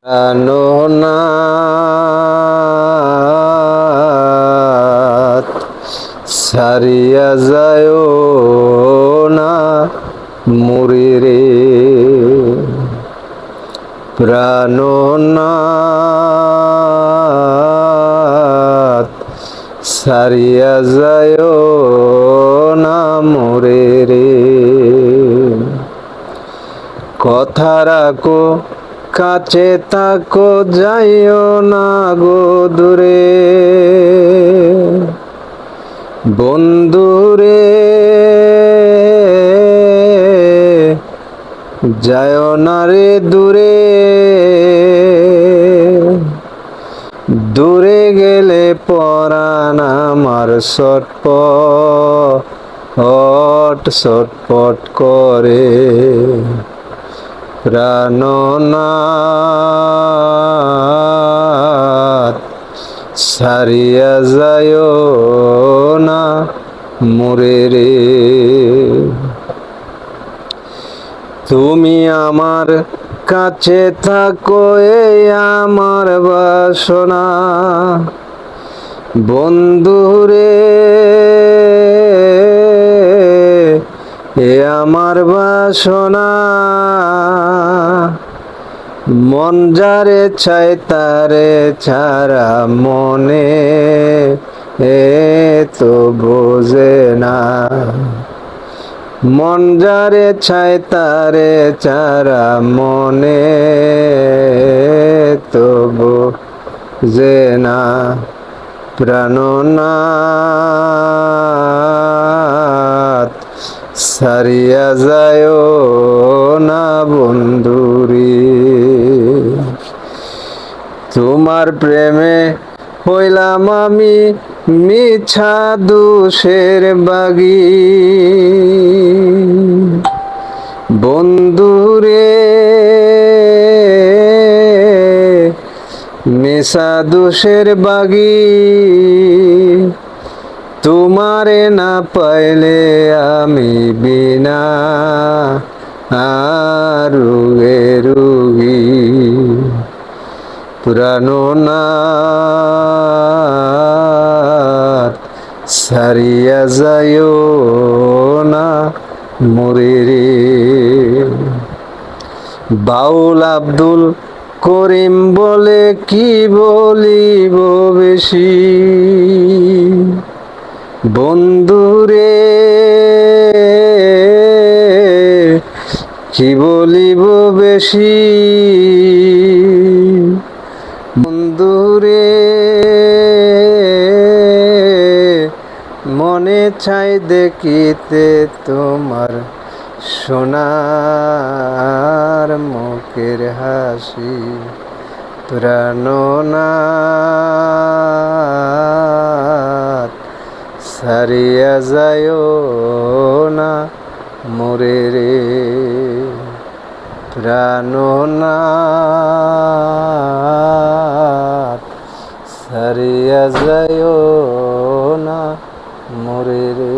প্রাণনাথ সারিয়া যায় না মুরে রে। প্রাণনাথ সারিয়া যায় না মুরে রে। কথা রাখো কাছে থাকো যাইও না গো দূরে। বন্ধুরে যাইও না রে দূরে। দূরে গেলে পরাণ আমার ছটপট করে। প্রাণনাথ সারিয়া যায় না মুরে রে। তুমি আমার কাছে থাকো এই আমার বাসনা। বন্ধুরে এ আমার বাসনা। মন যারে চায় তারে ছাড়া মনে এ তো বোঝে না। মন যারে চায় তারে ছাড়া মনে তো বোঝে না। প্রাণনাথ সারিয়া যায় না বন্ধুরে। তোমার প্রেমে হইলাম আমি মিছা দোষের বাগী। বন্ধুরে মিছা দোষের বাগী। তোমারে না পাইলে আমি বিনা রোগী। প্রাণনাথ সারিয়া যায় না মুরে রে। বাউল আব্দুল করিম বলে কি বলিব বেশি। বন্ধুরে কি বলিব বেশি। বন্ধুরে মনে চাই দেখিতে তোমার সোনার মুখের হাসি। প্রাণনাথ সারিয়া যায় না মুরে রে। প্রাণনাথ সারিয়া যায় না মুরে রে।